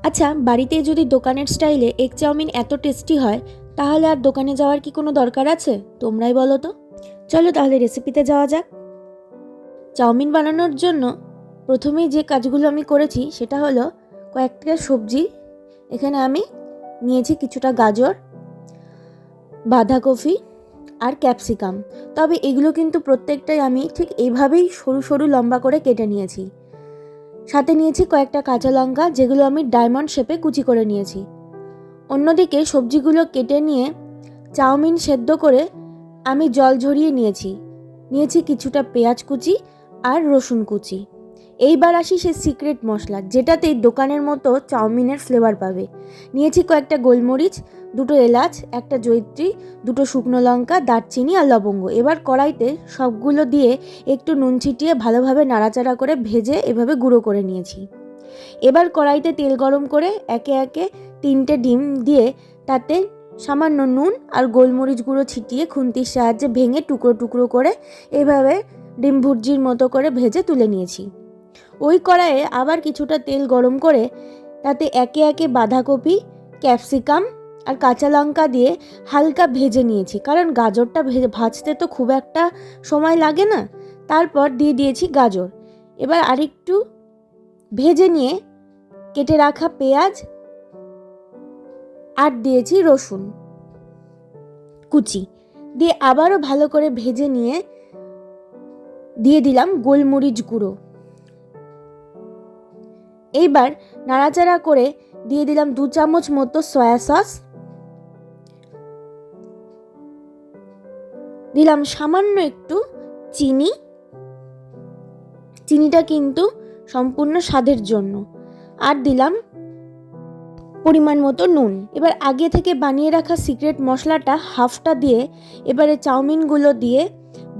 আচ্ছা, বাড়িতে যদি দোকানের স্টাইলে এগ চাউমিন এত টেস্টি হয়, তাহলে আর দোকানে যাওয়ার কি কোনো দরকার আছে? তোমরাই বলো তো। চলো তাহলে রেসিপিতে যাওয়া যাক। চাউমিন বানানোর জন্য প্রথমেই যে কাজগুলো আমি করেছি সেটা হলো কয়েকটা সবজি। এখানে আমি নিয়েছি কিছুটা গাজর, বাঁধাকপি আর ক্যাপসিকাম। তবে এগুলো কিন্তু প্রত্যেকটাই আমি ঠিক এইভাবেই সরু সরু লম্বা করে কেটে নিয়েছি। সাথে নিয়েছি কয়েকটা কাঁচা লঙ্কা, যেগুলো আমি ডায়মন্ড শেপে কুচি করে নিয়েছি। অন্যদিকে সবজিগুলো কেটে নিয়ে চাউমিন সেদ্ধ করে আমি জল ঝরিয়ে নিয়েছি কিছুটা পেঁয়াজ কুচি আর রসুন কুচি। এইবার আসি সে সিক্রেট মশলা, যেটাতে দোকানের মতো চাউমিনের ফ্লেভার পাবে। নিয়েছি কয়েকটা গোলমরিচ, দুটো এলাচ, একটা জয়িত্রী, দুটো শুকনো লঙ্কা, দারচিনি আর লবঙ্গ। এবার কড়াইতে সবগুলো দিয়ে একটু নুন ছিটিয়ে ভালোভাবে নাড়াচাড়া করে ভেজে এভাবে গুঁড়ো করে নিয়েছি। এবার কড়াইতে তেল গরম করে একে একে 3টে ডিম দিয়ে তাতে সামান্য নুন আর গোলমরিচ গুঁড়ো ছিটিয়ে খুন্তির সাহায্যে ভেঙে টুকরো টুকরো করে এইভাবে ডিম ভুর্জির মতো করে ভেজে তুলে নিয়েছি। ওই কড়াইয়ে আবার কিছুটা তেল গরম করে তাতে একে একে বাঁধাকপি, ক্যাপসিকাম আর কাঁচা লঙ্কা দিয়ে হালকা ভেজে নিয়েছি, কারণ গাজরটা ভাজতে তো খুব একটা সময় লাগে না। তারপর দিয়ে দিয়েছি গাজর। এবার আরেকটু ভেজে নিয়ে কেটে রাখা পেঁয়াজ আর দিয়েছি রসুন কুচি দিয়ে আবারও ভালো করে ভেজে নিয়ে দিয়ে দিলাম গোলমরিচ গুঁড়ো। এইবার নাড়াচাড়া করে দিয়ে দিলাম 2 চামচ মতো সয়া সস, দিলাম সামান্য একটু চিনিটা কিন্তু সম্পূর্ণ স্বাদের জন্য, আর দিলাম পরিমাণ মতো নুন। এবার আগে থেকে বানিয়ে রাখা সিক্রেট মশলাটা হাফটা দিয়ে এবারে চাউমিনগুলো দিয়ে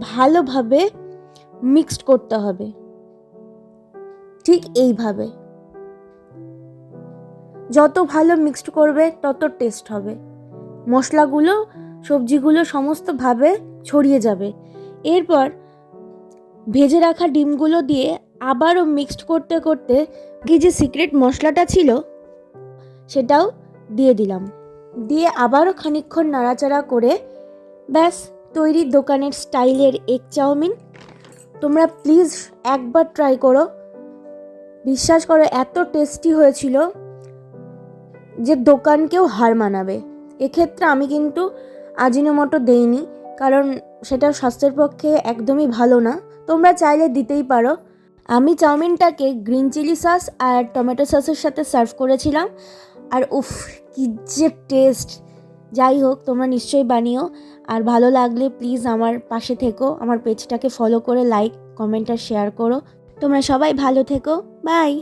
ভালোভাবে মিক্সড করতে হবে, ঠিক এইভাবে। যত ভালো মিক্সড করবে তত টেস্ট হবে, মশলাগুলো সবজিগুলো সমস্তভাবে ছড়িয়ে যাবে। এরপর ভেজে রাখা ডিমগুলো দিয়ে আবারও মিক্সড করতে করতে কি যে সিক্রেট মশলাটা ছিল সেটাও দিয়ে দিলাম, দিয়ে আবারও খানিকক্ষণ নাড়াচাড়া করে ব্যাস তৈরি দোকানের স্টাইলের এগ চাউমিন। তোমরা প্লিজ একবার ট্রাই করো, বিশ্বাস করো এত টেস্টি হয়েছিল যে দোকানকেও হার মানাবে। এক্ষেত্রে আমি কিন্তু আজিনোমোটো দেইনি, কারণ সেটা স্বাস্থ্যের পক্ষে একদমই ভালো না। তোমরা চাইলে দিতেই পারো। আমি চাউমিনটাকে গ্রিন চিলি সস আর টমেটো সসের সাথে সার্ভ করেছিলাম, আর উফ কি যে টেস্ট! যাই হোক, তোমরা নিশ্চয়ই বানিও, আর ভালো লাগলে প্লিজ আমার পাশে থেকো, আমার পেজটাকে ফলো করে লাইক, কমেন্ট আর শেয়ার করো। তোমরা সবাই ভালো থেকো, বাই।